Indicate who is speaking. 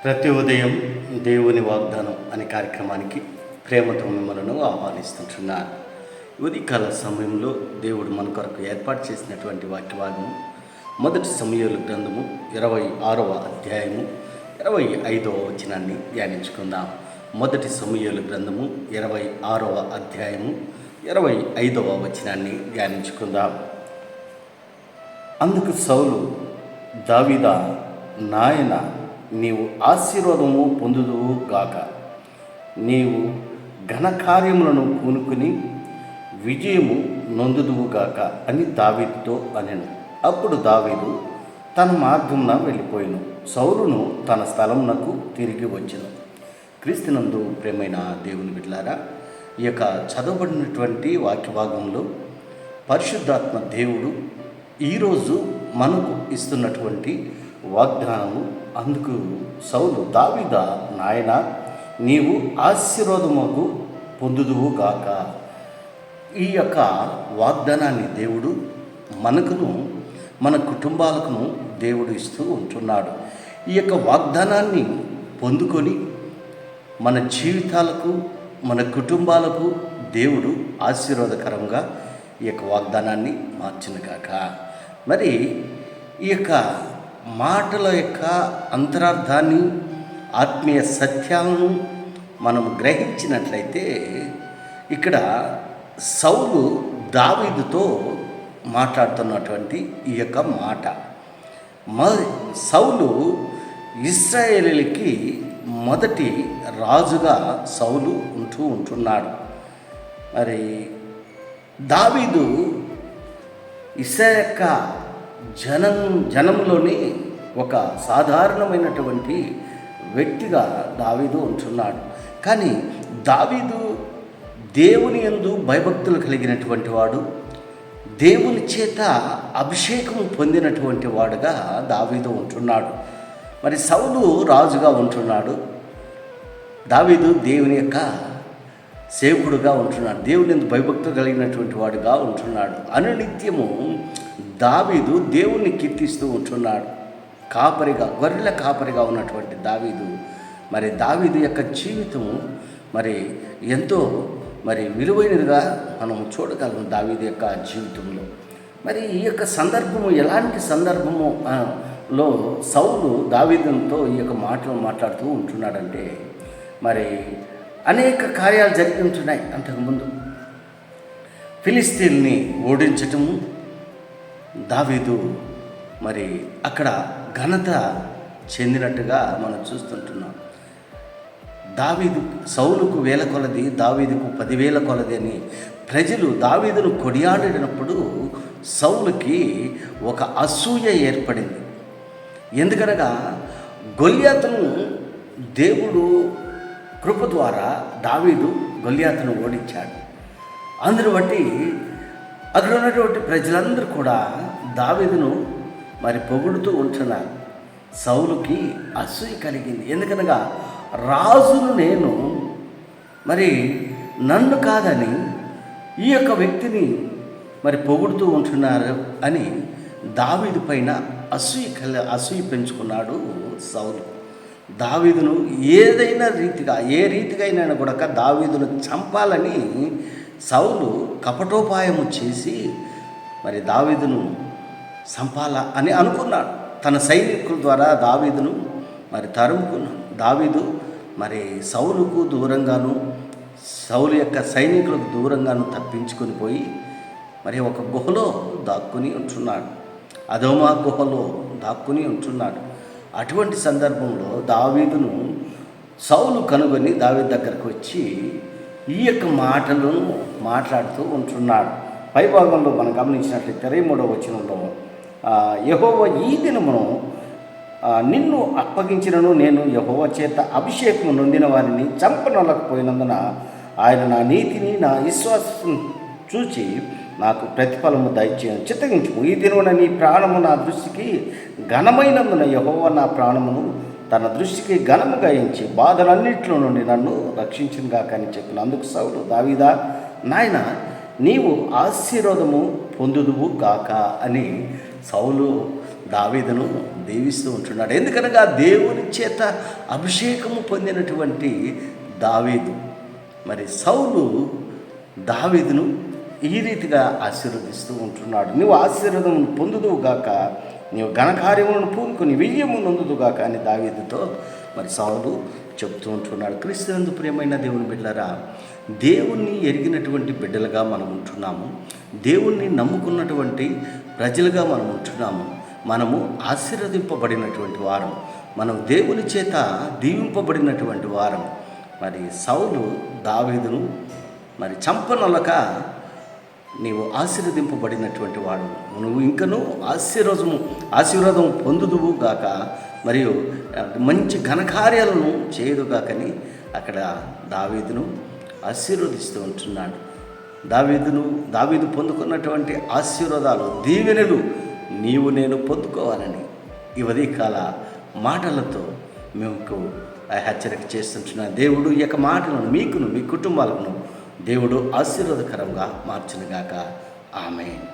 Speaker 1: ప్రతి ఉదయం దేవుని వాగ్దానం అనే కార్యక్రమానికి ప్రేమతో మిమ్మల్ని ఆహ్వానిస్తుంటున్నాను. ఉదయకాల సమయంలో దేవుడు మన కొరకు ఏర్పాటు చేసినటువంటి వాక్యభాగము మొదటి సమూయేలు గ్రంథము 26వ అధ్యాయము 25వ వచనాన్ని ధ్యానించుకుందాం. మొదటి సమూయేలు గ్రంథము 26వ అధ్యాయము 25వ వచనాన్ని ధ్యానించుకుందాం. అందుకు సౌలు, దావీదా నాయన, నీవు ఆశీర్వాదము పొందుదువు గాక, నీవు ఘనకార్యములను పూనుకుని విజయము నొందుదువు గాక అని దావీదుతో అనెను. అప్పుడు దావీదు తన మార్గమున వెళ్ళిపోయాను, సౌలును తన స్థలమునకు తిరిగి వచ్చెను. క్రీస్తునందు ప్రేమైన దేవుని బిడ్డలారా, ఈ యొక్క చదవబడినటువంటి వాక్యభాగంలో పరిశుద్ధాత్మ దేవుడు ఈరోజు మనకు ఇస్తున్నటువంటి వాగ్దానము. అందుకు సౌలు, దావీదా నాయన, నీవు ఆశీర్వాదముకు పొందుదువు గాక. ఈ యొక్క వాగ్దానాన్ని దేవుడు మనకును మన కుటుంబాలకును దేవుడు ఇస్తూ ఉంటున్నాడు. ఈ యొక్క వాగ్దానాన్ని పొందుకొని మన జీవితాలకు మన కుటుంబాలకు దేవుడు ఆశీర్వాదకరంగా ఈ యొక్క వాగ్దానాన్ని మార్చును గాక. మరి ఈ యొక్క మాటల యొక్క అంతరార్థాన్ని, ఆత్మీయ సత్యాలను మనం గ్రహించినట్లయితే ఇక్కడ సౌలు దావీదుతో మాట్లాడుతున్నటువంటి ఈ యొక్క మాట, సౌలు ఇశ్రాయేలీయులకి మొదటి రాజుగా సౌలు ఉంటున్నాడు. మరి దావీదు ఇశ్రాయేలు యొక్క జనంలోని ఒక సాధారణమైనటువంటి వ్యక్తిగా దావీదు ఉంటున్నాడు. కానీ దావీదు దేవుని యందు భయభక్తులు కలిగినటువంటి వాడు, దేవుని చేత అభిషేకం పొందినటువంటి వాడుగా దావీదు ఉంటున్నాడు. మరి సౌలు రాజుగా ఉంటున్నాడు, దావీదు దేవుని యొక్క సేవకుడుగా ఉంటున్నాడు, దేవుని యందు భయభక్తులు కలిగినటువంటి వాడుగా ఉంటున్నాడు. అనునిత్యము దావీదు దేవుణ్ణి కీర్తిస్తూ ఉంటున్నాడు. గొర్రెల కాపరిగా ఉన్నటువంటి దావీదు, మరి దావీదు యొక్క జీవితము మరి ఎంతో విలువైనదిగా మనం చూడగలం దావీదు యొక్క జీవితంలో. మరి ఈ యొక్క సందర్భము ఎలాంటి సందర్భము లో సౌలు దావీదుతో ఈ యొక్క మాటలు మాట్లాడుతూ ఉంటున్నాడంటే, మరి అనేక కార్యాలు జరిగించున్నాయి. అంతకుముందు ఫిలిస్తీన్ని ఓడించటము, దావీదు మరి అక్కడ ఘనత చెందినట్టుగా మనం చూస్తుంటున్నాం. దావీదు సౌలుకు 1000 కొలది, దావీదుకు 10,000 కొలది అని ప్రజలు దావీదును కొడియాడినప్పుడు సౌలుకి ఒక అసూయ ఏర్పడింది. ఎందుకనగా గొల్యాతును దేవుడు కృప ద్వారా దావీదు గొల్యాతును ఓడించాడు. అందును బట్టి అక్కడ ఉన్నటువంటి ప్రజలందరూ కూడా దావీదును మరి పొగుడుతూ ఉంటున్నారు. సౌలుకి అసూయ కలిగింది. ఎందుకనగా రాజును నేను, మరి నన్ను కాదని ఈ యొక్క వ్యక్తిని మరి పొగుడుతూ ఉంటున్నారు అని దావీదు పైన అసూయ పెంచుకున్నాడు సౌలు. దావీదును ఏ రీతిగా అయినా కూడా దావీదును చంపాలని సౌలు కపటోపాయము చేసి మరి దావీదును చంపాలా అని అనుకున్నాడు. తన సైనికుల ద్వారా దావీదును మరి తరుముకున్నాడు. దావీదు మరి సౌలుకు దూరంగాను, సౌలు యొక్క సైనికులకు దూరంగాను తప్పించుకొని పోయి మరి ఒక గుహలో దాక్కుని ఉంటున్నాడు. అదోమా గుహలో దాక్కుని ఉంటున్నాడు. అటువంటి సందర్భంలో దావీదును సౌలు కనుగొని దావీదు దగ్గరకు వచ్చి ఈ యొక్క మాటలను మాట్లాడుతూ ఉంటున్నాడు. పైభాగంలో మనం గమనించినట్లయితే 23వ వచనంలో, యెహోవా ఈ దినమును నిన్ను అప్పగించినను, నేను యెహోవా చేత అభిషేకము నొందిన వారిని చంపనొల్లకపోయినందున ఆయన నా నీతిని, నా విశ్వాసం చూచి నాకు ప్రతిఫలము దయచేయను, చిత్తగించుము. ఈ దినమున నీ ప్రాణము నా దృష్టికి ఘనమైనందున యెహోవా నా ప్రాణమును తన దృష్టికి ఘనముగా ఎంచి బాధలన్నింటిలో నుండి నన్ను రక్షించును గాక అని చెప్పిన. అందుకు సౌలు, దావీదా నాయన, నీవు ఆశీర్వాదము పొందుదువు గాక అని సౌలు దావీదును దీవిస్తూ ఉంటున్నాడు. ఎందుకనగా దేవుని చేత అభిషేకము పొందినటువంటి దావీదు, మరి సౌలు దావీదును ఈ రీతిగా ఆశీర్వదిస్తూ ఉంటున్నాడు. నువ్వు ఆశీర్వాదమును పొందుదువు గాక, నీవు ఘనకార్యములను పూనుకొని విజయము నొందుదుగాక అని దావీదుతో మరి సౌలు చెప్తూ ఉంటున్నాడు. క్రీస్తునందు ప్రియమైన దేవుని బిడ్డలారా, దేవుణ్ణి ఎరిగినటువంటి బిడ్డలుగా మనం ఉంటున్నాము. దేవుణ్ణి నమ్ముకున్నటువంటి ప్రజలుగా మనం ఉంటున్నాము. మనము ఆశీర్వదింపబడినటువంటి వారం, మనం దేవుని చేత దీవింపబడినటువంటి వారం. మరి సౌలు దావీదును మరి చంపనొలక నీవు ఆశీర్వదింపబడినటువంటి వాడు, నువ్వు ఇంకనూ ఆశీర్వాదం పొందుదువు గాక, మరియు మంచి ఘనకార్యాలను చేయుదుగాకని అక్కడ దావీదును ఆశీర్వదిస్తూ ఉంటున్నాడు. దావీదు పొందుకున్నటువంటి ఆశీర్వాదాలు, దీవెనలు నీవు నేను పొందుకోవాలని ఈ ఉదయకాల మాటలతో మీకు హెచ్చరిక చేస్తుంటున్నాను. దేవుడు ఈ యొక్క మాటలను మీకును మీ కుటుంబాలను దేవుడు ఆశీర్వాదకరంగా మార్చునుగాక. ఆమేన్.